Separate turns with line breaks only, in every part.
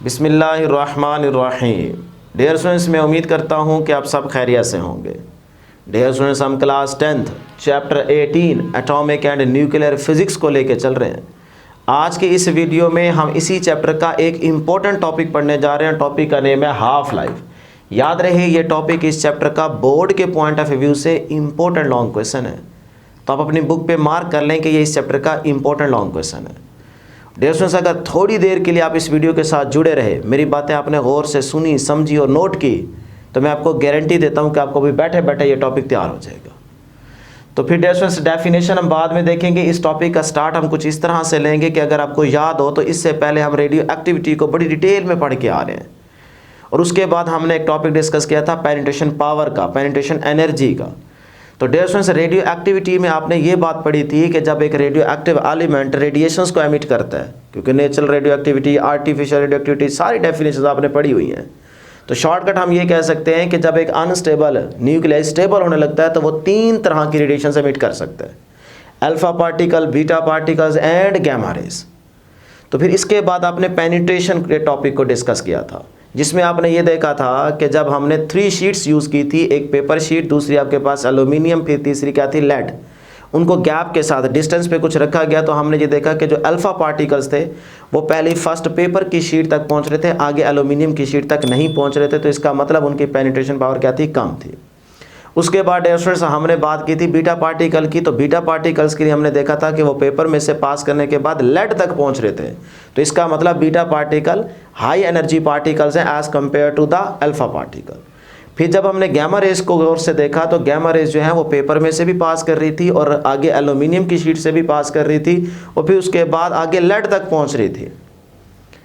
बिस्मिल्लाहिर्रहमानिर्रहीम। Dear students, मैं उम्मीद करता हूँ कि आप सब खैरियत से होंगे। डियर स्टूडेंट्स, हम class 10th chapter 18 atomic and nuclear physics को लेके चल रहे हैं। आज के इस वीडियो में हम इसी चैप्टर का एक इम्पोर्टेंट टॉपिक पढ़ने जा रहे हैं। टॉपिक का नेम है हाफ लाइफ। याद रहे, ये टॉपिक इस चैप्टर का बोर्ड के पॉइंट ऑफ व्यू से इम्पोर्टेंट लॉन्ग क्वेश्चन है, तो आप अपनी बुक पे मार्क कर लें कि ये इस चैप्टर का इम्पोर्टेंट लॉन्ग क्वेश्चन है। डियर स्टूडेंट्स, अगर थोड़ी देर के लिए आप इस वीडियो के साथ जुड़े रहे, मेरी बातें आपने गौर से सुनी, समझी और नोट की, तो मैं आपको गारंटी देता हूं कि आपको भी बैठे बैठे ये टॉपिक तैयार हो जाएगा। तो फिर डियर स्टूडेंट्स, डेफिनेशन हम बाद में देखेंगे। इस टॉपिक का स्टार्ट हम कुछ इस तरह से लेंगे कि अगर आपको याद हो तो इससे पहले हम रेडियो एक्टिविटी को बड़ी डिटेल में पढ़ के आ रहे हैं, और उसके बाद हमने एक टॉपिक डिस्कस किया था पेनिट्रेशन पावर का, पेनिट्रेशन एनर्जी का। तो डियर स्टूडेंट्स, रेडियो एक्टिविटी में आपने ये बात पढ़ी थी कि जब एक रेडियो एक्टिव एलिमेंट रेडिएशंस को एमिट करता है, क्योंकि natural radio activity, artificial radio activity, सारी डेफिनेशन आपने पढ़ी हुई हैं। तो शॉर्टकट हम ये कह सकते हैं कि जब एक अनस्टेबल न्यूक्लियस स्टेबल होने लगता है तो वो 3 तरह की रेडिएशन एमिट कर सकता है: alpha particle, beta particles and gamma rays. तो फिर इसके बाद आपने पेनिट्रेशन के टॉपिक को डिस्कस किया था, जिसमें आपने ये देखा था कि जब हमने 3 शीट्स यूज़ की थी, एक पेपर शीट, दूसरी आपके पास एल्यूमिनियम, फिर तीसरी क्या थी, लेड, उनको गैप के साथ डिस्टेंस पे कुछ रखा गया। तो हमने ये देखा कि जो अल्फ़ा पार्टिकल्स थे वो पहले फर्स्ट पेपर की शीट तक पहुंच रहे थे, आगे एल्यूमिनियम की शीट तक नहीं पहुंच रहे थे। तो इसका मतलब उनकी पेनिट्रेशन पावर क्या थी, कम थी। उसके बाद डियर स्टूडेंट्स, हमने बात की थी बीटा पार्टिकल की। तो बीटा पार्टिकल्स के लिए हमने देखा था कि वो पेपर में से पास करने के बाद लेड तक पहुंच रहे थे। तो इसका मतलब beta particle high energy particles हैं as compare to the alpha particle. फिर जब हमने गैमा रेज को गौर से देखा तो गैमा रेज जो है वो पेपर में से भी पास कर रही थी और आगे एल्यूमिनियम की शीट से भी पास कर रही थी, और फिर उसके बाद आगे लेड तक पहुँच रही थी।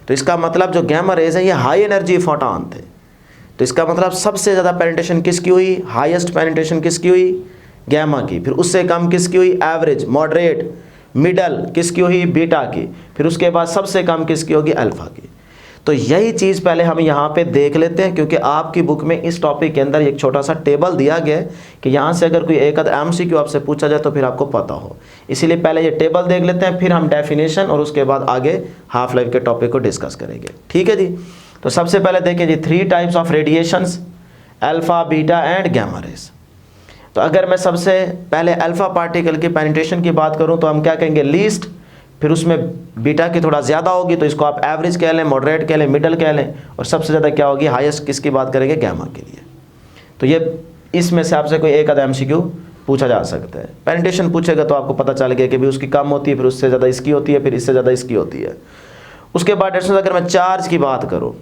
तो इसका मतलब जो गैमा रेज है ये हाई एनर्जी फोटॉन थे। तो इसका मतलब सबसे ज़्यादा पेनिट्रेशन किसकी हुई, हाईएस्ट पेनिट्रेशन किसकी हुई, गैमा की। फिर उससे कम किसकी हुई, एवरेज, मॉडरेट, मिडल किसकी हुई, बीटा की। फिर उसके बाद सबसे कम किसकी होगी, अल्फा की। तो यही चीज़ पहले हम यहाँ पे देख लेते हैं, क्योंकि आपकी बुक में इस टॉपिक के अंदर एक छोटा सा टेबल दिया गया है कि यहाँ से अगर कोई एक आध MCQ आपसे पूछा जाए तो फिर आपको पता हो। इसीलिए पहले ये टेबल देख लेते हैं, फिर हम डेफिनेशन और उसके बाद आगे हाफ लाइफ के टॉपिक को डिस्कस करेंगे। ठीक है जी। तो सबसे पहले देखें जी, 3 types of radiations, alpha, beta and gamma rays. तो अगर मैं सबसे पहले अल्फा पार्टिकल की पेनिट्रेशन की बात करूं तो हम क्या कहेंगे, लीस्ट। फिर उसमें बीटा की थोड़ा ज़्यादा होगी तो इसको आप एवरेज कह लें, मॉडरेट कह लें, मिडल कह लें, और सबसे ज़्यादा क्या होगी, हाईएस्ट किसकी बात करेंगे, गैमा के लिए। तो ये इसमें से आपसे कोई एक आधा MCQ पूछा जा सकता है। पेनिट्रेशन पूछेगा तो आपको पता चल गया कि भी उसकी कम होती है, फिर उससे ज़्यादा इसकी होती है, फिर इससे ज़्यादा इसकी होती है। उसके बाद अगर मैं चार्ज की बात करूँ,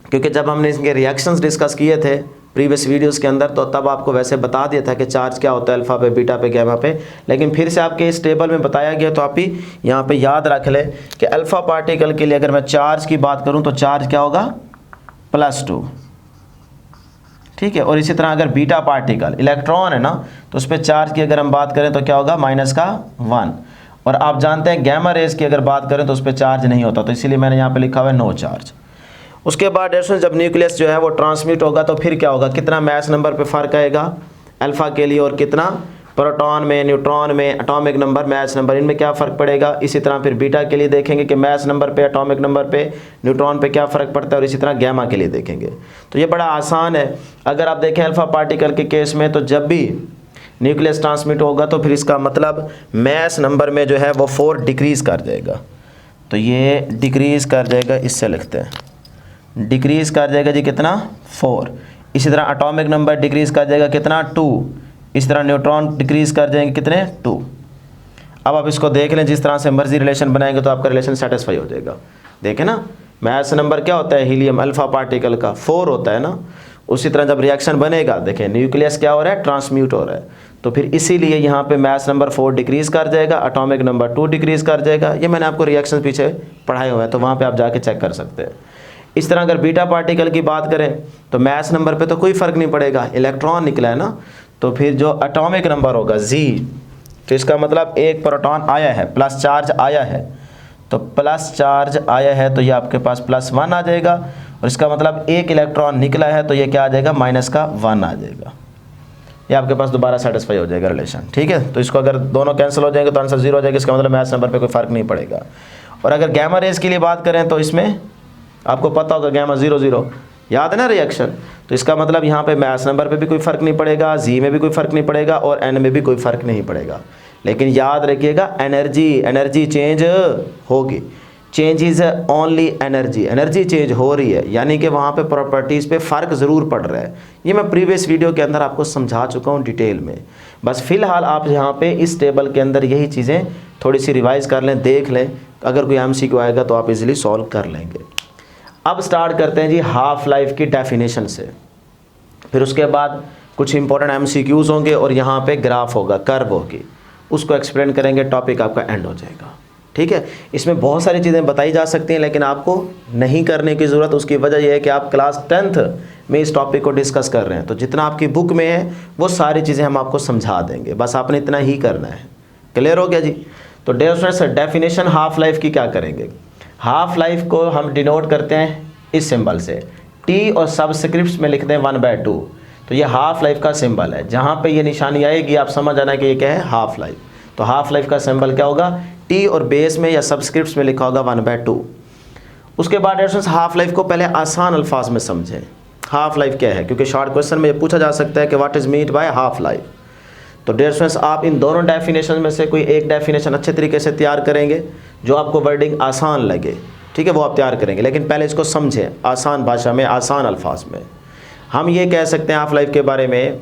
क्योंकि जब हमने इसके रिएक्शंस डिस्कस किए थे प्रीवियस वीडियोस के अंदर, तो तब आपको वैसे बता दिया था कि चार्ज क्या होता है अल्फ़ा पे, बीटा पे, गैमा पे। लेकिन फिर से आपके इस टेबल में बताया गया, तो आप ही यहाँ पे याद रख लें कि अल्फ़ा पार्टिकल के लिए अगर मैं चार्ज की बात करूँ तो चार्ज क्या होगा, +2। ठीक है। और इसी तरह अगर बीटा पार्टिकल इलेक्ट्रॉन है ना, तो उस पर चार्ज की अगर हम बात करें तो क्या होगा, -1। और आप जानते हैं गैमा रेज की अगर बात करें तो उस पर चार्ज नहीं होता, तो इसीलिए मैंने यहाँ पे लिखा हुआ है नो चार्ज। उसके बाद जब न्यूक्लियस जो है वो ट्रांसमिट होगा तो फिर क्या होगा, कितना मैस नंबर पे फ़र्क आएगा अल्फ़ा के लिए, और कितना प्रोटॉन में, न्यूट्रॉन में, एटॉमिक नंबर, मैस नंबर, इनमें क्या फ़र्क पड़ेगा। इसी तरह फिर बीटा के लिए देखेंगे कि मैस नंबर पे, एटॉमिक नंबर पे, न्यूट्रॉन पे क्या फ़र्क पड़ता है, और इसी तरह गैमा के लिए देखेंगे। तो ये बड़ा आसान है। अगर आप देखें अल्फ़ा पार्टिकल के केस में, तो जब भी न्यूक्लियस ट्रांसमिट होगा तो फिर इसका मतलब मैस नंबर में जो है वो 4 डिक्रीज़ कर जाएगा। तो ये डिक्रीज़ कर जाएगा, इससे लिखते हैं, डिक्रीज़ कर जाएगा जी कितना, 4। इसी तरह एटॉमिक नंबर डिक्रीज़ कर जाएगा कितना, 2। इसी तरह न्यूट्रॉन डिक्रीज़ कर जाएंगे कितने, 2। अब आप इसको देख लें, जिस तरह से मर्जी रिलेशन बनाएंगे तो आपका रिलेशन सेटिस्फाई हो जाएगा। देखें ना, मैस नंबर क्या होता है, हीलियम अल्फ़ा पार्टिकल का 4 होता है ना। उसी तरह जब रिएक्शन बनेगा, देखें न्यूक्लियस क्या हो रहा है, ट्रांसम्यूट हो रहा है, तो फिर इसीलिए यहाँ पे मैस नंबर 4 डिक्रीज़ कर जाएगा, एटॉमिक नंबर 2 डिक्रीज़ कर जाएगा। ये मैंने आपको रिएक्शन पीछे पढ़ाए हुए हैं, तो वहाँ पर आप जाके चेक कर सकते हैं। इस तरह अगर बीटा पार्टिकल की बात करें तो मैस नंबर पे तो कोई फ़र्क नहीं पड़ेगा, इलेक्ट्रॉन निकला है ना, तो फिर जो एटॉमिक नंबर होगा Z, तो इसका मतलब एक प्रोटॉन आया है, प्लस चार्ज आया है, तो प्लस चार्ज आया है तो ये आपके पास +1 आ जाएगा, और इसका मतलब एक इलेक्ट्रॉन निकला है तो ये क्या आ जाएगा, -1 आ जाएगा। ये आपके पास दोबारा सेटिस्फाई हो जाएगा रिलेशन। ठीक है। तो इसको अगर दोनों कैंसिल हो जाएंगे तो आंसर 0 हो जाएगा, इसका मतलब मैस नंबर पे कोई फ़र्क नहीं पड़ेगा। और अगर गैमा रेज के लिए बात करें तो इसमें आपको पता होगा गामा 0 0, याद है ना रिएक्शन। तो इसका मतलब यहाँ पे मास नंबर पे भी कोई फ़र्क नहीं पड़ेगा, जी में भी कोई फ़र्क नहीं पड़ेगा और एन में भी कोई फ़र्क नहीं पड़ेगा। लेकिन याद रखिएगा एनर्जी चेंज होगी, change is only energy change हो रही है, यानी कि वहाँ पे प्रॉपर्टीज़ पे फ़र्क ज़रूर पड़ रहा है। ये मैं प्रीवियस वीडियो के अंदर आपको समझा चुका हूँ डिटेल में। बस फ़िलहाल आप यहाँ पे इस टेबल के अंदर यही चीज़ें थोड़ी सी रिवाइज़ कर लें, देख लें, अगर कोई MCQ आएगा तो आप इजीली सॉल्व कर लेंगे। अब स्टार्ट करते हैं जी हाफ लाइफ की डेफिनेशन से, फिर उसके बाद कुछ इंपॉर्टेंट MCQs होंगे और यहाँ पे ग्राफ होगा, कर्व होगी, उसको एक्सप्लेन करेंगे, टॉपिक आपका एंड हो जाएगा। ठीक है, इसमें बहुत सारी चीज़ें बताई जा सकती हैं लेकिन आपको नहीं करने की ज़रूरत। उसकी वजह यह है कि आप क्लास 10th में इस टॉपिक को डिस्कस कर रहे हैं, तो जितना आपकी बुक में है वो सारी चीज़ें हम आपको समझा देंगे, बस आपने इतना ही करना है। क्लियर हो गया जी। तो dear students, definition half life की क्या करेंगे। हाफ लाइफ को हम डिनोट करते हैं इस सिंबल से, टी और सबस्क्रिप्ट्स में लिखते हैं 1/2। तो ये हाफ लाइफ का सिंबल है, जहाँ पे ये निशानी आएगी आप समझ आना कि ये क्या है, हाफ लाइफ। तो हाफ लाइफ का सिंबल क्या होगा, टी और बेस में या सबस्क्रिप्ट्स में लिखा होगा 1/2। उसके बाद स्टूडेंट्स हाफ लाइफ को पहले आसान अल्फाज में समझें, हाफ लाइफ क्या है, क्योंकि शॉर्ट क्वेश्चन में ये पूछा जा सकता है कि what is mean by half life. तो डियर स्टूडेंट्स, आप इन दोनों डेफिनेशन में से कोई एक डेफिनेशन अच्छे तरीके से तैयार करेंगे, जो आपको वर्डिंग आसान लगे, ठीक है, वो आप तैयार करेंगे। लेकिन पहले इसको समझें आसान भाषा में, आसान अल्फाज में। हम ये कह सकते हैं हाफ लाइफ के बारे में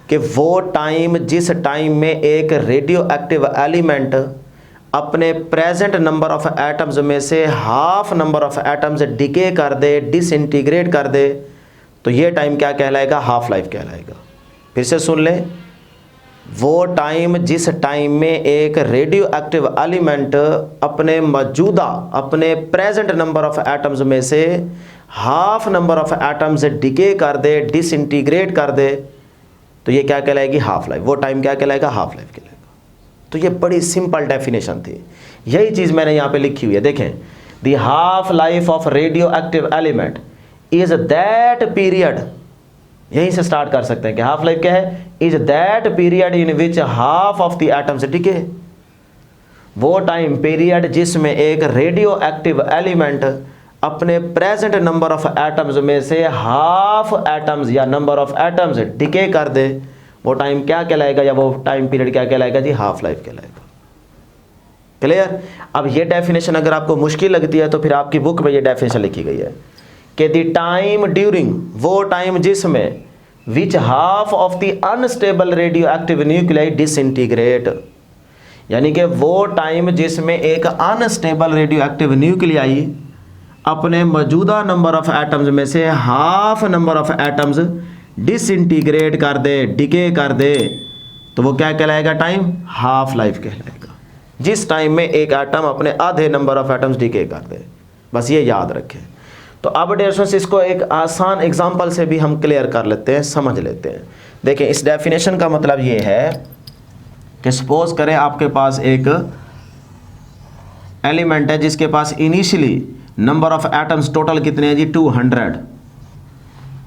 कि वो टाइम जिस टाइम में एक रेडियो एक्टिव एलिमेंट अपने प्रेजेंट नंबर ऑफ एटम्स में से half number of atoms decay कर दे, डिसइंटीग्रेट कर दे, तो ये टाइम क्या कहलाएगा, हाफ लाइफ कहलाएगा। फिर से सुन लें, वो टाइम जिस टाइम में एक रेडियो एक्टिव एलिमेंट अपने मौजूदा, अपने प्रेजेंट नंबर ऑफ एटम्स में से half number of atoms decay कर दे, डिसइंटीग्रेट कर दे, तो ये क्या कहलाएगी, हाफ लाइफ। वो टाइम क्या कहलाएगा, हाफ लाइफ कहलाएगा। तो ये बड़ी सिंपल डेफिनेशन थी, यही चीज़ मैंने यहाँ पे लिखी हुई है, देखें। The half life of radio active element is that period, यहीं से स्टार्ट कर सकते हैं कि हाफ लाइफ क्या है, is that period in which half of the atoms decay. वो टाइम पीरियड जिसमें एक रेडियो एक्टिव एलिमेंट अपने प्रेजेंट नंबर ऑफ एटम्स में से हाफ एटम्स या नंबर ऑफ एटम्स डिके कर दे, वो टाइम क्या कहलाएगा, या वो टाइम पीरियड क्या कहलाएगा जी, हाफ लाइफ कहलाएगा। क्लियर। अब ये डेफिनेशन अगर आपको मुश्किल लगती है तो फिर आपकी बुक में ये डेफिनेशन लिखी गई है कि द टाइम ड्यूरिंग, वो टाइम जिसमें which half of the unstable radio active nuclei disintegrate, यानी कि वो टाइम जिसमें एक अनस्टेबल रेडियो एक्टिव न्यूक्लियाई अपने मौजूदा नंबर ऑफ एटम्स में से half number of atoms disintegrate कर दे, डिके कर दे, तो वो क्या कहलाएगा, टाइम हाफ लाइफ कहलाएगा। जिस टाइम में एक एटम अपने आधे नंबर ऑफ एटम्स डिके कर दे, बस ये याद रखें। तो अब डियर स्टूडेंट्स, इसको एक आसान एग्जांपल से भी हम क्लियर कर लेते हैं, समझ लेते हैं। देखें, इस डेफिनेशन का मतलब ये है कि सपोज करें आपके पास एक एलिमेंट है जिसके पास initially number of atoms total कितने हैं जी, 200।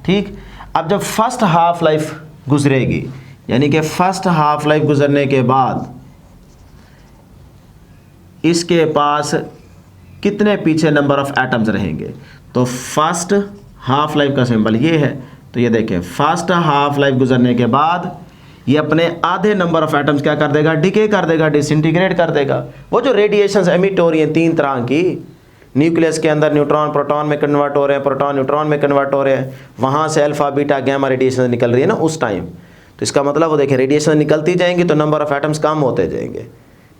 ठीक, अब जब फर्स्ट हाफ लाइफ गुजरेगी, यानी कि फर्स्ट हाफ लाइफ गुजरने के बाद इसके पास कितने पीछे नंबर ऑफ एटम्स रहेंगे, तो फर्स्ट हाफ लाइफ का सिंबल ये है। तो ये देखें, फर्स्ट हाफ लाइफ गुजरने के बाद ये अपने आधे नंबर ऑफ एटम्स क्या कर देगा, डिके कर देगा, डिसइंटीग्रेट कर देगा। वो जो रेडिएशंस एमिट हो रही हैं 3 तरह की, न्यूक्लियस के अंदर न्यूट्रॉन प्रोटॉन में कन्वर्ट हो रहे हैं, प्रोटॉन न्यूट्रॉन में कन्वर्ट हो रहे हैं, वहाँ से अल्फा बीटा गैमा रेडिएशन निकल रही है ना उस टाइम। तो इसका मतलब वो देखें, रेडिएशन निकलती जाएंगी तो नंबर ऑफ एटम्स कम होते जाएंगे,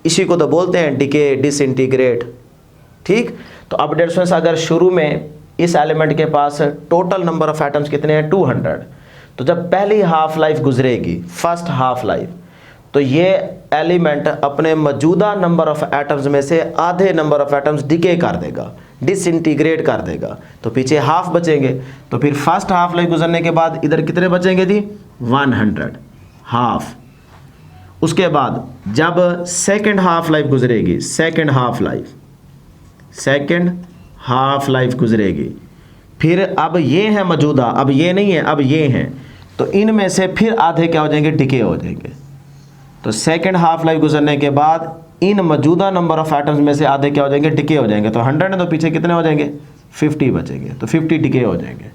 इसी को तो बोलते हैं डिके, डिसइंटीग्रेट। ठीक, तो अब डियर स्टूडेंट्स, अगर शुरू में इस एलिमेंट के पास टोटल नंबर ऑफ एटम्स कितने हैं, 200, तो जब पहली हाफ लाइफ गुजरेगी, फर्स्ट हाफ लाइफ, तो ये एलिमेंट अपने मौजूदा नंबर ऑफ एटम्स में से आधे नंबर ऑफ एटम्स डिके कर देगा, डिसइंटीग्रेट कर देगा, तो पीछे हाफ बचेंगे। तो फिर फर्स्ट हाफ लाइफ गुजरने के बाद इधर कितने बचेंगे जी, 100 हाफ। उसके बाद जब सेकंड हाफ लाइफ गुजरेगी, सेकंड हाफ लाइफ गुजरेगी, फिर अब ये है मौजूदा, अब ये नहीं है, अब ये हैं, तो इनमें से फिर आधे क्या हो जाएंगे, डिके हो जाएंगे। तो सेकंड हाफ लाइफ गुजरने के बाद इन मौजूदा नंबर ऑफ एटम्स में से आधे क्या हो जाएंगे, डिके हो जाएंगे। तो 100 है तो पीछे कितने हो जाएंगे, 50 बचेंगे, तो 50 डिके हो जाएंगे।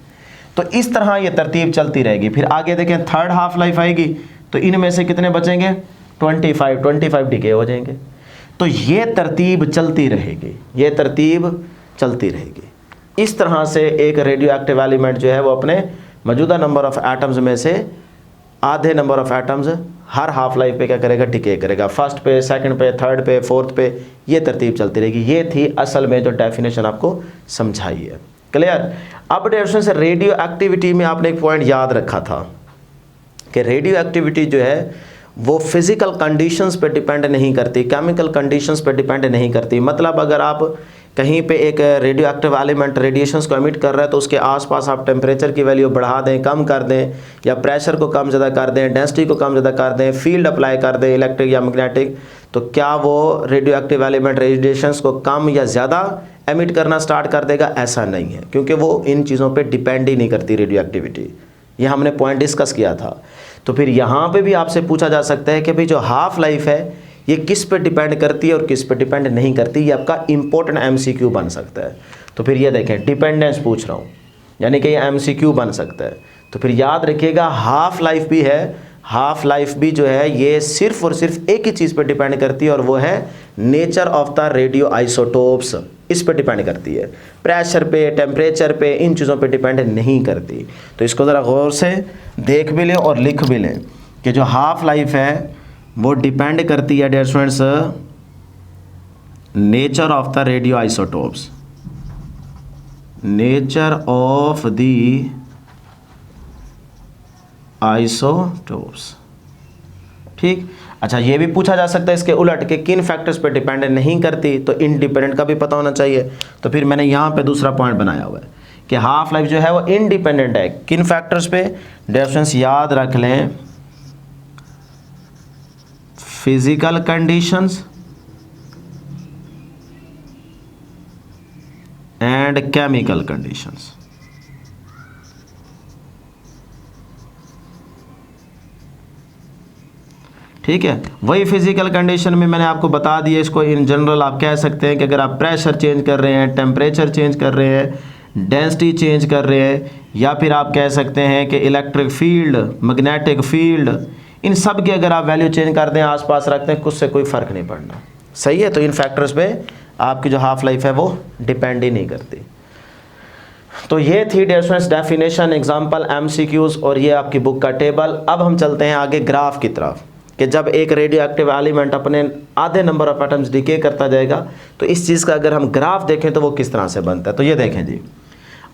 तो इस तरह ये तरतीब चलती रहेगी। फिर आगे देखें थर्ड हाफ लाइफ आएगी, तो इनमें से कितने बचेंगे? 25 डिके हो जाएंगे। तो ये तरतीब चलती रहेगी, ये तरतीब चलती रहेगी। इस तरह से एक रेडियो एक्टिव एलिमेंट जो है वो अपने मौजूदा नंबर ऑफ एटम्स में से आधे number of atoms her half life पे क्या करेगा? डिके करेगा। फर्स्ट पे, सेकंड पे, थर्ड पे, फोर्थ पे, ये तरतीब चलती रहेगी। ये थी असल में जो डेफिनेशन आपको समझाई है। क्लियर? अब डेफिनेशन से रेडियो एक्टिविटी में आपने एक पॉइंट याद रखा था कि रेडियो एक्टिविटी जो है वो फिजिकल कंडीशंस पे डिपेंड नहीं करती, केमिकल कंडीशंस पे डिपेंड नहीं करती। मतलब अगर आप कहीं पे एक रेडियो एक्टिव एलिमेंट रेडिएशंस को एमिट कर रहा है तो उसके आसपास आप टेम्परेचर की वैल्यू बढ़ा दें, कम कर दें, या प्रेशर को कम ज़्यादा कर दें, डेंसिटी को कम ज़्यादा कर दें, फील्ड अप्लाई कर दें इलेक्ट्रिक या मैग्नेटिक, तो क्या वो रेडियो एक्टिव एलिमेंट रेडिएशंस को कम या ज़्यादा एमिट करना स्टार्ट कर देगा? ऐसा नहीं है, क्योंकि वो इन चीज़ों पर डिपेंड ही नहीं करती रेडियो एक्टिविटी। ये हमने पॉइंट डिस्कस किया था। तो फिर यहाँ पे भी आपसे पूछा जा सकता है कि भाई जो हाफ लाइफ है ये किस पे डिपेंड करती है और किस पे डिपेंड नहीं करती। ये आपका इंपॉर्टेंट एमसीक्यू बन सकता है। तो फिर ये देखें, डिपेंडेंस पूछ रहा हूँ, यानी कि ये एमसीक्यू बन सकता है। तो फिर याद रखिएगा हाफ लाइफ भी है, हाफ लाइफ भी जो है ये सिर्फ और सिर्फ एक ही चीज़ पे डिपेंड करती है, और वो है nature of the radio isotopes. इस पे डिपेंड करती है, प्रेशर पे, टेम्परेचर पे, इन चीज़ों पे डिपेंड नहीं करती। तो इसको ज़रा गौर से देख भी लें और लिख भी लें कि जो हाफ लाइफ है वो डिपेंड करती है dear students nature of the radioisotopes, nature of the isotopes. ठीक। अच्छा, ये भी पूछा जा सकता है इसके उलट कि किन फैक्टर्स पे डिपेंड नहीं करती, तो इंडिपेंडेंट का भी पता होना चाहिए। तो फिर मैंने यहाँ पे दूसरा पॉइंट बनाया हुआ है कि हाफ लाइफ जो है वो इंडिपेंडेंट है किन फैक्टर्स पे? डियर स्टूडेंट्स याद रख लें, physical conditions and chemical conditions. ठीक है, वही फिजिकल कंडीशन में मैंने आपको बता दिया। इसको इन जनरल आप कह सकते हैं कि अगर आप प्रेशर चेंज कर रहे हैं, टेम्परेचर चेंज कर रहे हैं, डेंसिटी चेंज कर रहे हैं, या फिर आप कह सकते हैं कि इलेक्ट्रिक फील्ड, मैग्नेटिक फील्ड, इन सब की अगर आप वैल्यू चेंज कर दें, आसपास रखते हैं, कुछ से कोई फ़र्क नहीं पड़ना। सही है? तो इन फैक्टर्स पे आपकी जो हाफ लाइफ है वो डिपेंड ही नहीं करती। तो ये थी dear students definition, example, MCQs, और ये आपकी बुक का टेबल। अब हम चलते हैं आगे ग्राफ की तरफ कि जब एक रेडियो एक्टिव एलिमेंट अपने आधे नंबर ऑफ एटम्स डिके करता जाएगा तो इस चीज़ का अगर हम ग्राफ देखें तो वो किस तरह से बनता है। तो ये देखें जी,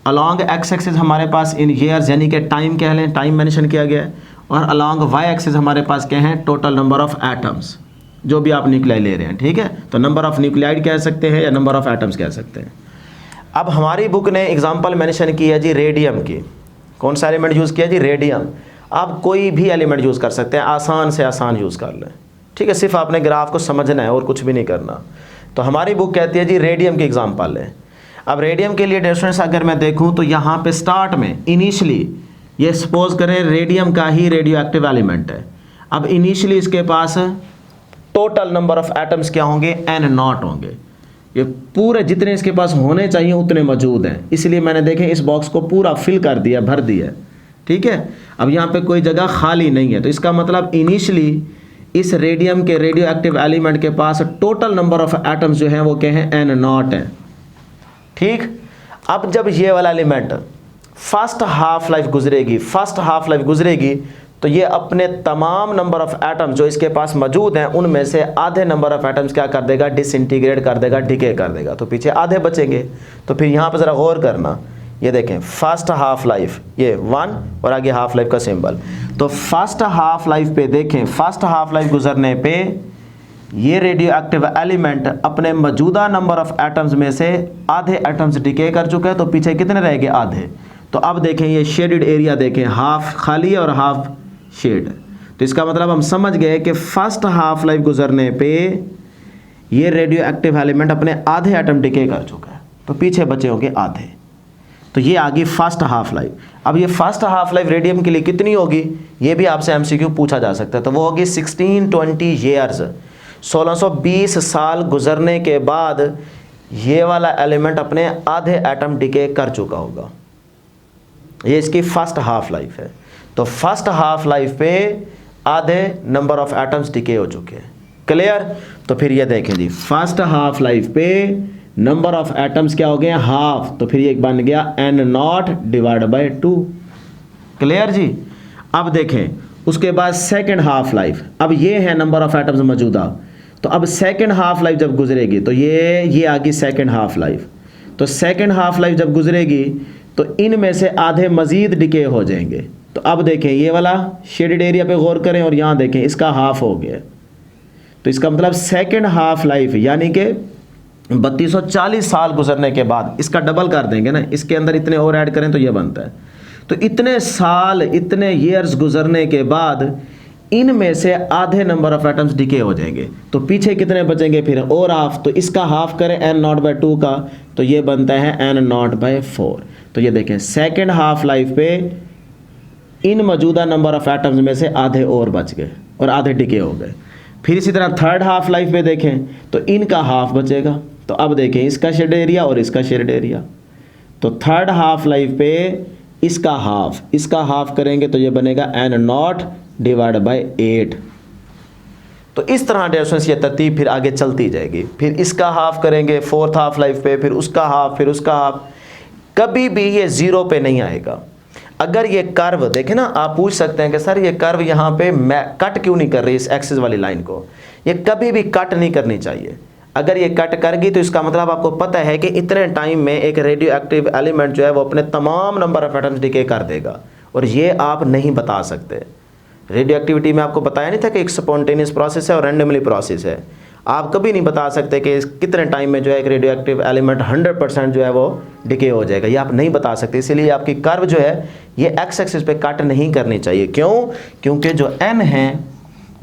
अलॉन्ग एक्स एक्सिस हमारे पास इन ईयर्स यानी कि टाइम कह लें, टाइम मेंशन किया गया है, और अलॉन्ग वाई एक्सिस हमारे पास क्या है? टोटल नंबर ऑफ एटम्स, जो भी आप न्यूक्लियाई ले रहे हैं। ठीक है, तो नंबर ऑफ न्यूक्लियाइड कह सकते हैं या नंबर ऑफ एटम्स कह सकते हैं। अब हमारी बुक ने एग्जांपल मेंशन की है जी रेडियम की। कौन सा एलिमेंट यूज़ किया जी? रेडियम। आप कोई भी एलिमेंट यूज़ कर सकते हैं, आसान से आसान यूज़ कर लें। ठीक है, सिर्फ आपने ग्राफ को समझना है और कुछ भी नहीं करना। तो हमारी बुक कहती है जी रेडियम की एग्जाम्पल लें। अब रेडियम के लिए डिफरेंस अगर मैं देखूँ तो यहाँ पर स्टार्ट में इनिशली ये सपोज करें रेडियम का ही रेडियो एक्टिव एलिमेंट है। अब इनिशियली इसके पास टोटल नंबर ऑफ एटम्स क्या होंगे? n0 होंगे। ये पूरे जितने इसके पास होने चाहिए उतने मौजूद हैं, इसलिए मैंने देखें इस बॉक्स को पूरा फिल कर दिया, भर दिया। ठीक है, अब यहाँ पे कोई जगह खाली नहीं है, तो इसका मतलब इनिशियली इस रेडियम के रेडियो एक्टिव एलिमेंट के पास टोटल नंबर ऑफ एटम्स जो हैं वो क्या हैं? n0 है। ठीक, अब जब ये वाला एलिमेंट फर्स्ट हाफ लाइफ गुजरेगी, तो ये अपने तमाम नंबर ऑफ एटम्स जो इसके पास मौजूद हैं उनमें से आधे नंबर ऑफ एटम्स क्या कर देगा? डिसइंटीग्रेट कर देगा, डिके कर देगा। तो पीछे आधे बचेंगे। तो फिर यहाँ पर ज़रा गौर करना, ये देखें फर्स्ट हाफ लाइफ, ये 1 और आगे हाफ लाइफ का सिंबल। तो फर्स्ट हाफ लाइफ पे देखें, फर्स्ट हाफ लाइफ गुजरने पे ये रेडियो एक्टिव एलिमेंट अपने मौजूदा नंबर ऑफ एटम्स में से आधे एटम्स डिके कर चुके हैं, तो पीछे कितने रह गए? आधे। तो अब देखें ये शेडेड एरिया देखें, हाफ खाली है और हाफ शेड। तो इसका मतलब हम समझ गए कि फर्स्ट हाफ लाइफ गुजरने पे ये रेडियो एक्टिव एलिमेंट अपने आधे एटम डिके कर चुका है, तो पीछे बचे होंगे आधे। तो ये आ गई फर्स्ट हाफ लाइफ। अब ये फर्स्ट हाफ लाइफ रेडियम के लिए कितनी होगी? ये भी आपसे एमसीक्यू पूछा जा सकता है। तो वो होगी 1620 ईयर्स, 1620 साल गुजरने के बाद ये वाला एलिमेंट अपने आधे एटम डिके कर चुका होगा। ये इसकी फर्स्ट हाफ लाइफ है। तो फर्स्ट हाफ लाइफ पे आधे नंबर ऑफ एटम्स डिके हो चुके हैं। क्लियर? तो फिर ये देखें जी, फर्स्ट हाफ लाइफ पे नंबर ऑफ एटम्स क्या हो गए? हाफ। तो फिर ये बन गया n0 डिवाइड बाय 2। क्लियर जी? अब देखें उसके बाद सेकेंड हाफ लाइफ, अब ये है नंबर ऑफ एटम्स मौजूदा। तो अब सेकेंड हाफ लाइफ जब गुजरेगी तो ये आ गई सेकेंड हाफ लाइफ। तो सेकेंड हाफ लाइफ जब गुजरेगी तो इनमें से आधे मजीद डिके हो जाएंगे। तो अब देखें ये वाला शेडेड एरिया पे गौर करें और यहाँ देखें इसका हाफ हो गया। तो इसका मतलब सेकेंड हाफ लाइफ यानी कि 3240 साल गुजरने के बाद इसका डबल कर देंगे ना, इसके अंदर इतने और ऐड करें तो ये बनता है। तो इतने साल, इतने ईयर्स गुजरने के बाद इनमें से आधे नंबर ऑफ एटम्स डिके हो जाएंगे। तो पीछे कितने बचेंगे फिर? और हाफ। तो इसका हाफ करें n0/2 का, तो ये बनता है n0/4। तो ये देखें सेकेंड हाफ लाइफ पे इन मौजूदा नंबर ऑफ एटम्स में से आधे और बच गए और आधे डिके हो गए। फिर इसी तरह थर्ड हाफ लाइफ पे देखें तो इनका हाफ बचेगा। तो अब देखें इसका शेड एरिया और इसका शेड एरिया। तो थर्ड हाफ लाइफ पे इसका हाफ करेंगे तो ये बनेगा n0 डिवाइड बाय 8। तो इस तरह डियर स्टूडेंट्स ये तरतीब फिर आगे चलती जाएगी। फिर इसका हाफ करेंगे फोर्थ हाफ लाइफ पे, फिर उसका हाफ, फिर उसका हाफ। कभी भी ये जीरो पे नहीं आएगा। अगर ये कर्व देखें ना, आप पूछ सकते हैं कि सर ये कर्व यहाँ पे मैं कट क्यों नहीं कर रही इस एक्सिस वाली लाइन को? ये कभी भी कट नहीं करनी चाहिए। अगर ये कट कर गई तो इसका मतलब आपको पता है कि इतने टाइम में एक रेडियो एक्टिव एलिमेंट जो है वो अपने तमाम नंबर ऑफ एटम्स डिके कर देगा, और ये आप नहीं बता सकते। रेडियो एक्टिविटी में आपको बताया नहीं था कि एक स्पॉन्टेनियस प्रोसेस है और रैंडमली प्रोसेस है। आप कभी नहीं बता सकते कि कितने टाइम में जो है एक रेडियो एक्टिव एलिमेंट 100% जो है वो डिके हो जाएगा, ये आप नहीं बता सकते। इसीलिए आपकी कर्व जो है ये एक्स एक्सिस पे कट नहीं करनी चाहिए। क्यों? क्योंकि जो n है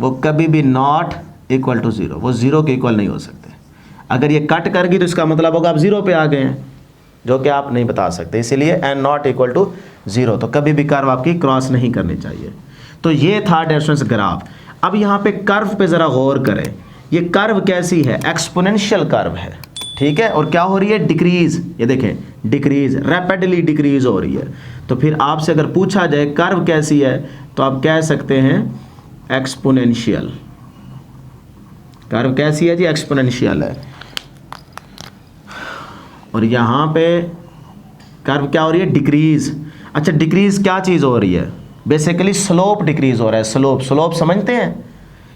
वो कभी भी नॉट इक्वल टू 0, वो 0 के इक्वल नहीं हो सकते। अगर ये कट कर गई तो इसका मतलब होगा आप 0 पे आ गए हैं, जो कि आप नहीं बता सकते। इसीलिए n0 इक्वल टू 0, तो कभी भी कर्व आपकी क्रॉस नहीं करनी चाहिए। तो ये था डियर स्टूडेंट्स ग्राफ। अब यहाँ पे कर्व पे ज़रा गौर करें। ये कर्व कैसी है? एक्सपोनेंशियल कर्व है, ठीक है। और क्या हो रही है? डिक्रीज। ये देखें डिक्रीज, रैपिडली डिक्रीज हो रही है। तो फिर आपसे अगर पूछा जाए कर्व कैसी है तो आप कह सकते हैं एक्सपोनेंशियल। कर्व कैसी है जी? एक्सपोनेंशियल है। और यहाँ पे कर्व क्या हो रही है? डिक्रीज। अच्छा, डिक्रीज क्या चीज़ हो रही है? बेसिकली स्लोप डिक्रीज हो रहा है। स्लोप समझते हैं?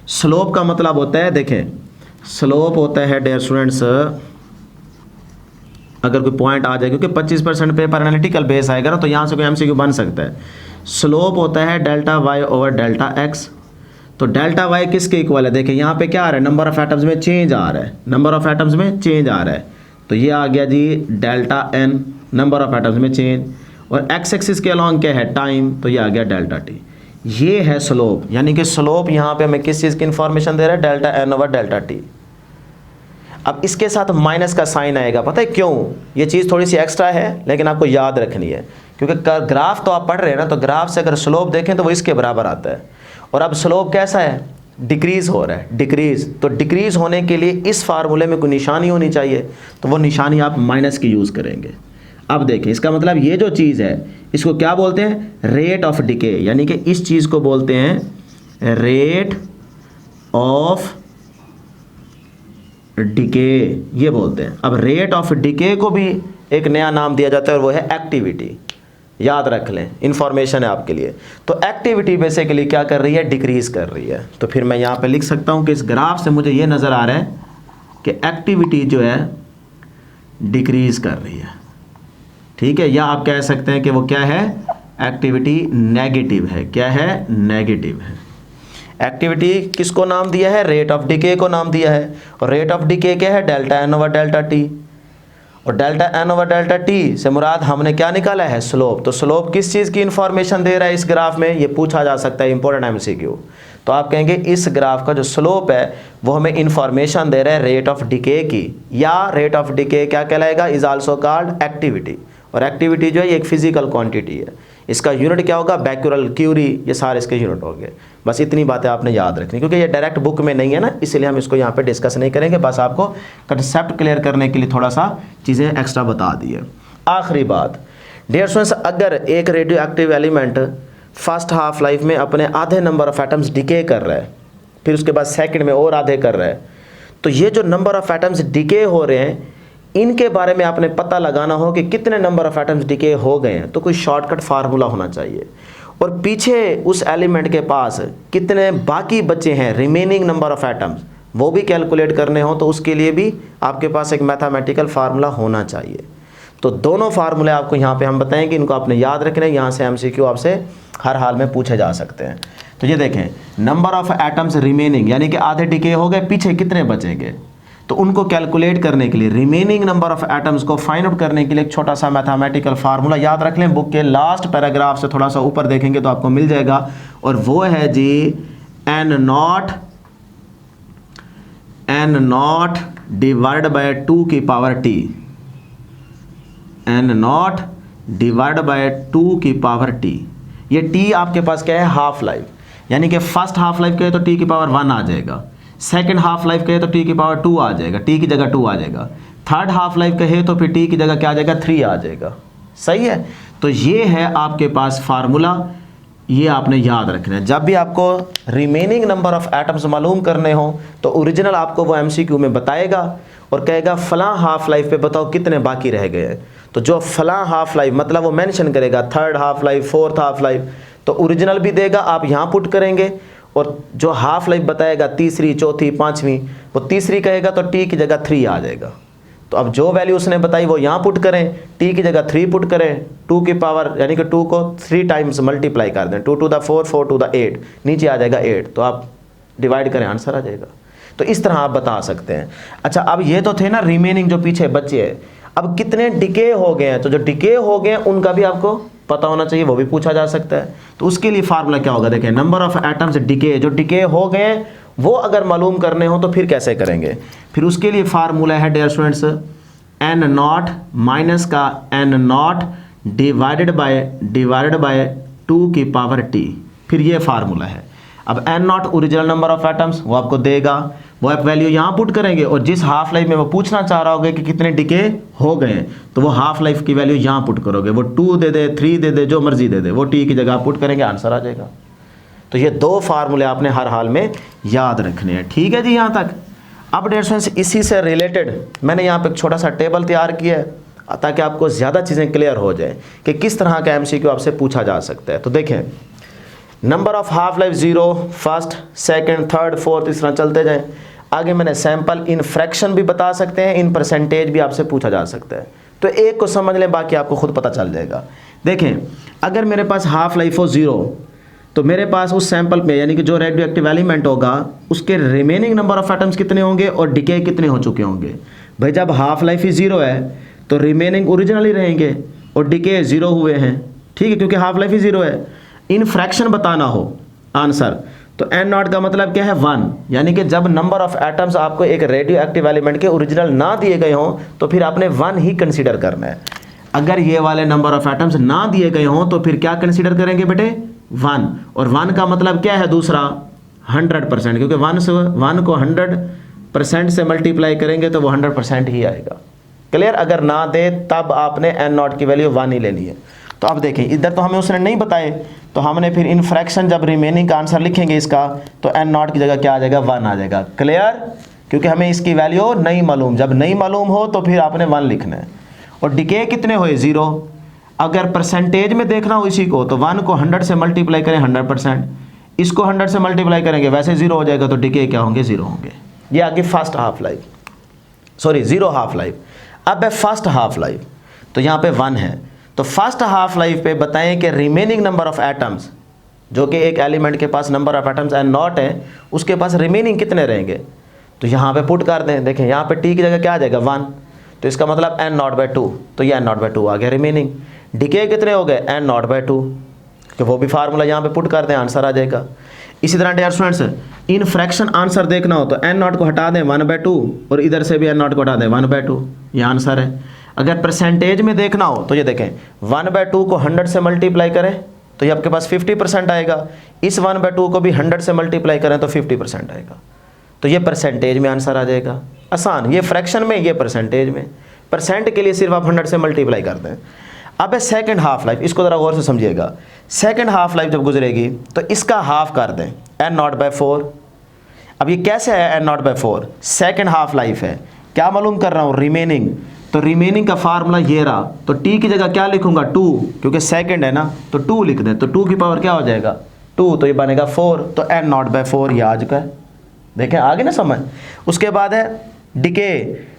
स्लोप का मतलब होता है, देखें स्लोप होता है डियर स्टूडेंट्स, अगर कोई पॉइंट आ जाए, क्योंकि 25% पेपर एनालिटिकल बेस आएगा ना, तो यहाँ से कोई MCQ बन सकता है। स्लोप होता है delta Y over delta X. तो डेल्टा वाई किसके इक्वल है? देखिए यहाँ पे क्या आ रहा है? नंबर ऑफ एटम्स में चेंज आ रहा है, नंबर ऑफ एटम्स में चेंज आ रहा है। तो ये आ गया जी delta n, number of atoms में चेंज। और एक्स एक्सिस के अलॉन्ग क्या है? टाइम। तो ये आ गया डेल्टा t। ये है स्लोप, यानी कि स्लोप यहाँ पे हमें किस चीज़ की इंफॉर्मेशन दे रहा है? Delta n over delta t। अब इसके साथ माइनस का साइन आएगा, पता है क्यों? ये चीज़ थोड़ी सी एक्स्ट्रा है लेकिन आपको याद रखनी है, क्योंकि ग्राफ तो आप पढ़ रहे हैं ना, तो ग्राफ से अगर स्लोप देखें तो वो इसके बराबर आता है। और अब स्लोप कैसा है? डिक्रीज़ हो रहा है, डिक्रीज़। तो डिक्रीज़ होने के लिए इस फार्मूले में कोई निशानी होनी चाहिए, तो वो निशानी आप माइनस की यूज़ करेंगे। अब देखें इसका मतलब ये जो चीज़ है इसको क्या बोलते हैं? रेट ऑफ डिके, यानी कि इस चीज़ को बोलते हैं रेट ऑफ डिके, ये बोलते हैं। अब रेट ऑफ डिके को भी एक नया नाम दिया जाता है और वो है एक्टिविटी। याद रख लें, इंफॉर्मेशन है आपके लिए। तो एक्टिविटी बेसिकली क्या कर रही है? डिक्रीज कर रही है। तो फिर मैं यहाँ पे लिख सकता हूँ कि इस ग्राफ से मुझे ये नज़र आ रहा है कि एक्टिविटी जो है डिक्रीज कर रही है, ठीक है। या आप कह सकते हैं कि वो क्या है? एक्टिविटी नेगेटिव है। क्या है? नेगेटिव है। एक्टिविटी किसको नाम दिया है? रेट ऑफ डिके को नाम दिया है। और रेट ऑफ डिके क्या है? Delta n over delta T. और delta n over delta T से मुराद हमने क्या निकाला है? स्लोप। तो स्लोप किस चीज़ की इंफॉर्मेशन दे रहा है इस ग्राफ में? ये पूछा जा सकता है, इंपॉर्टेंट MCQ। तो आप कहेंगे इस ग्राफ का जो स्लोप है वो हमें इंफॉर्मेशन दे रहा है रेट ऑफ डिके की, या रेट ऑफ डिके क्या कहलाएगा? Is also called activity. और एक्टिविटी जो है ये एक फिजिकल क्वांटिटी है। इसका यूनिट क्या होगा, बैक्यूरल, क्यूरी, ये सारे इसके यूनिट हो गए। बस इतनी बातें आपने याद रखनी, क्योंकि ये डायरेक्ट बुक में नहीं है ना, इसलिए हम इसको यहाँ पे डिस्कस नहीं करेंगे। बस आपको कंसेप्ट क्लियर करने के लिए थोड़ा सा चीज़ें एक्स्ट्रा बता दी है। आखिरी बात, डियर स्टूडेंट्स, अगर एक radio active element first half life में अपने आधे नंबर ऑफ एटम्स डिके कर रहा है, फिर उसके बाद सेकंड में और आधे कर रहा है, तो ये जो नंबर ऑफ एटम्स डिके हो रहे हैं, इनके बारे में आपने पता लगाना हो कि कितने नंबर ऑफ एटम्स डिके हो गए हैं, तो कोई शॉर्टकट फार्मूला होना चाहिए। और पीछे उस एलिमेंट के पास कितने बाकी बचे हैं, रिमेनिंग नंबर ऑफ एटम्स, वो भी कैलकुलेट करने हो, तो उसके लिए भी आपके पास एक मैथमेटिकल फार्मूला होना चाहिए। तो दोनों फार्मूले आपको यहाँ पे हम बताएंगे, इनको आपने याद रखना है। यहाँ से एमसीक्यू आपसे हर हाल में पूछे जा सकते हैं। तो ये देखें, नंबर ऑफ एटम्स रिमेनिंग, यानी कि आधे डिके हो गए, पीछे कितने बचेंगे, तो उनको कैलकुलेट करने के लिए, रिमेनिंग नंबर ऑफ एटम्स को फाइंड आउट करने के लिए एक छोटा सा मैथमेटिकल फार्मूला याद रख लें। बुक के लास्ट पैराग्राफ से थोड़ा सा ऊपर देखेंगे तो आपको मिल जाएगा, और वो है जी n नॉट डिवाइड बाय 2 की power t, n not divide by 2 की पावर t। ये t आपके पास क्या है, हाफ लाइफ, यानी कि फर्स्ट हाफ लाइफ कहे तो t की पावर 1 आ जाएगा, सेकंड हाफ लाइफ कहे तो t की पावर 2 आ जाएगा, t की जगह 2 आ जाएगा, थर्ड हाफ लाइफ कहे तो फिर t की जगह क्या आ जाएगा, 3 आ जाएगा। सही है, तो ये है आपके पास फार्मूला, ये आपने याद रखना है। जब भी आपको रिमेनिंग नंबर ऑफ एटम्स मालूम करने हो तो ओरिजिनल आपको वो एमसीक्यू में बताएगा और कहेगा फलां हाफ लाइफ पे बताओ कितने बाकी रह गए हैं, तो जो फलां हाफ लाइफ मतलब वो मेंशन करेगा, third half life, fourth half life, तो ओरिजिनल भी देगा, आप यहाँ पुट करेंगे, और जो हाफ लाइफ बताएगा तीसरी, चौथी, पांचवी, वो तीसरी कहेगा तो t की जगह 3 आ जाएगा। तो अब जो वैल्यू उसने बताई वो यहाँ पुट करें, t की जगह 3 पुट करें, 2 की पावर यानी कि 2 को 3 टाइम्स मल्टीप्लाई कर दें, 2 to the 4, 4 to the 8, नीचे आ जाएगा 8, तो आप डिवाइड करें, आंसर आ जाएगा। तो इस तरह आप बता सकते हैं। अच्छा, अब ये तो थे ना रिमेनिंग जो पीछे बचे हैं, अब कितने डिके हो गए हैं, तो जो डिके हो गए हैं उनका भी आपको पता होना चाहिए, वो भी पूछा जा सकता है। तो उसके लिए फार्मूला क्या होगा, देखें, नंबर ऑफ एटम्स डिके, जो डिके हो गए हैं वो अगर मालूम करने हो तो फिर कैसे करेंगे, फिर उसके लिए फार्मूला है dear students, n not minus का n नॉट डिवाइडेड बाय 2 की पावर t, फिर ये फार्मूला है। अब n not original number of atoms वो आपको देगा, वो आप वैल्यू यहाँ पुट करेंगे, और जिस हाफ लाइफ में वो पूछना चाह रहा होगा कि कितने डिके हो गए तो वो हाफ लाइफ की वैल्यू यहाँ पुट करोगे, वो 2 दे दे, 3 दे दे, जो मर्जी दे दे, वो t की जगह पुट करेंगे, आंसर आ जाएगा। तो ये 2 फार्मूले आपने हर हाल में याद रखने हैं। ठीक है जी, यहाँ तक। अब डियर स्टूडेंट्स, इसी से रिलेटेड मैंने यहाँ पे एक छोटा सा टेबल तैयार किया है ताकि आपको ज़्यादा चीज़ें क्लियर हो जाए कि किस तरह का एमसीक्यू आपसे पूछा जा सकता है। तो देखें, number of half life 0, first, second, third, fourth, इस तरह चलते जाएं। आगे मैंने सैंपल इन फ्रैक्शन भी बता सकते हैं, इन परसेंटेज भी आपसे पूछा जा सकता है। तो एक को समझ लें, बाकी आपको खुद पता चल जाएगा। देखें, अगर मेरे पास हाफ लाइफ हो 0, तो मेरे पास उस सैंपल में यानी कि जो रेडियो एक्टिव एलिमेंट होगा उसके रिमेनिंग नंबर ऑफ एटम्स कितने होंगे और डिके कितने हो चुके होंगे। भाई जब हाफ लाइफ ही 0 है तो रिमेनिंग ओरिजिनल ही रहेंगे और डिके 0 हुए हैं, ठीक है, क्योंकि हाफ लाइफ ही 0 है। इन फ्रैक्शन बताना हो आंसर, तो n नॉट का मतलब क्या है, 1, यानी कि जब नंबर ऑफ एटम्स आपको एक रेडियो एक्टिव एलिमेंट के ओरिजिनल ना दिए गए हों तो फिर आपने 1 ही कंसीडर करना है। अगर ये वाले नंबर ऑफ एटम्स ना दिए गए हों तो फिर क्या कंसीडर करेंगे बेटे, 1, और 1 का मतलब क्या है दूसरा, 100%, क्योंकि 1 को 100% से मल्टीप्लाई करेंगे तो वो 100% ही आएगा। क्लियर, अगर ना दे तब आपने n नॉट की वैल्यू 1 ही लेनी है। तो अब देखें, इधर तो हमें उसने नहीं बताए, तो हमने फिर इन फ्रैक्शन जब रिमेनिंग का आंसर लिखेंगे इसका, तो n नॉट की जगह क्या आ जाएगा, 1 आ जाएगा। क्लियर, क्योंकि हमें इसकी वैल्यू नहीं मालूम, जब नहीं मालूम हो तो फिर आपने 1 लिखना है। और डिके कितने हुए, 0। अगर परसेंटेज में देखना हो इसी को, तो 1 को 100 से मल्टीप्लाई करें 100%, इसको 100 से मल्टीप्लाई करेंगे वैसे 0 हो जाएगा, तो डिके क्या होंगे, 0 होंगे। ये आगे first half life, sorry 0 half life. अब है फर्स्ट हाफ लाइफ, तो यहाँ पे 1 है, तो फर्स्ट हाफ लाइफ पे बताएं कि रिमेनिंग नंबर ऑफ एटम्स, जो कि एक एलिमेंट के पास number of atoms n naught है, उसके पास रिमेनिंग कितने रहेंगे। तो यहाँ पे पुट कर दें, देखें यहाँ पे t की जगह क्या आ जाएगा, 1, तो इसका मतलब n नॉट बाई 2, तो ये n नॉट बाई 2 आ गया रिमेनिंग। डिके कितने हो गए, n नॉट बाई 2, कि वो भी फार्मूला यहाँ पे पुट कर दें, आंसर आ जाएगा। इसी तरह dear students, in fraction answer देखना हो तो n नॉट को हटा दें 1/2, और इधर से भी n नॉट को हटा दें 1/2, ये आंसर है। अगर परसेंटेज में देखना हो तो ये देखें 1/2 को 100 से मल्टीप्लाई करें तो ये आपके पास 50% आएगा, इस 1/2 को भी 100 से मल्टीप्लाई करें तो 50% आएगा। तो ये परसेंटेज में आंसर आ जाएगा, आसान। ये फ्रैक्शन में, ये परसेंटेज में। परसेंट के लिए सिर्फ आप 100 से मल्टीप्लाई कर दें। अब है सेकंड हाफ लाइफ, इसको ज़रा गौर से समझिएगा। सेकंड हाफ लाइफ जब गुजरेगी तो इसका हाफ कर दें n0/4। अब ये कैसे है n0/4? सेकंड हाफ लाइफ है, क्या मालूम कर रहा हूँ, रिमेनिंग। तो रिमेनिंग का फार्मूला ये रहा, तो t की जगह क्या लिखूंगा 2, क्योंकि सेकंड है ना, तो 2 लिख दें। तो 2 की पावर क्या हो जाएगा 2, तो ये बनेगा 4, तो n0/4 ये आ चुका है। देखें आगे ना समझ। उसके बाद है डिके।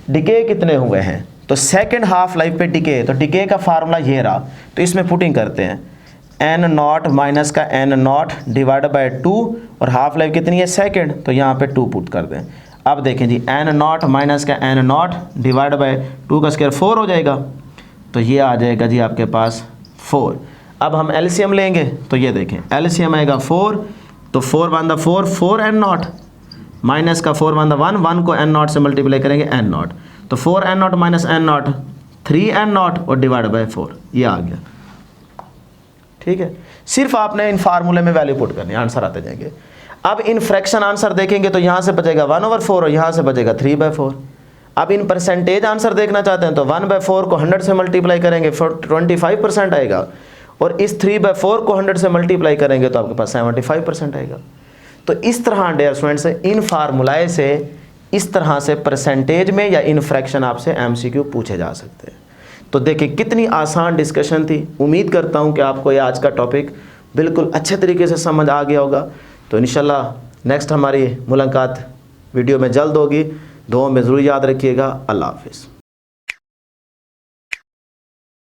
डिके कितने हुए हैं, तो सेकंड हाफ लाइफ पे डिके, तो डिके का फार्मूला ये रहा। तो इसमें पुटिंग करते हैं n0 माइनस का n0 डिवाइड बाय 2, और हाफ लाइफ कितनी है सेकंड, तो यहाँ पे 2 पुट कर दें। अब देखें जी n0 माइनस का n0 डिवाइड बाय 2 का स्क्वायर 4 हो जाएगा, तो ये आ जाएगा जी आपके पास 4। अब हम एलसीएम लेंगे, तो ये देखें एलसीएम आएगा 4, तो 4 वन द 4, 4 n0 माइनस का 4 वन द 1, 1 को n0 से मल्टीप्लाई करेंगे n0, तो 4 n0 माइनस n0 3 n0 और डिवाइड बाय 4, ये आ गया। ठीक है, सिर्फ आपने इन फार्मूले में वैल्यू पुट करनी, आंसर आते जाएंगे। अब इन फ्रैक्शन आंसर देखेंगे तो यहाँ से बचेगा 1/4 और यहाँ से बचेगा 3/4। अब इन परसेंटेज आंसर देखना चाहते हैं तो 1/4 को 100 से मल्टीप्लाई करेंगे 25% आएगा, और इस 3/4 को 100 से मल्टीप्लाई करेंगे तो आपके पास 75% आएगा। तो इस तरह डियर स्टूडेंट्स इन फार्मूलाए से इस तरह से परसेंटेज में या इन फ्रैक्शन आपसे MCQ पूछे जा सकते हैं। तो देखिए कितनी आसान डिस्कशन थी। उम्मीद करता हूँ कि आपको ये आज का टॉपिक बिल्कुल अच्छे तरीके से समझ आ गया होगा। तो इंशाल्लाह नेक्स्ट हमारी मुलाकात वीडियो में जल्द होगी। दुआ में ज़रूर याद रखिएगा। अल्लाह हाफ़िज़।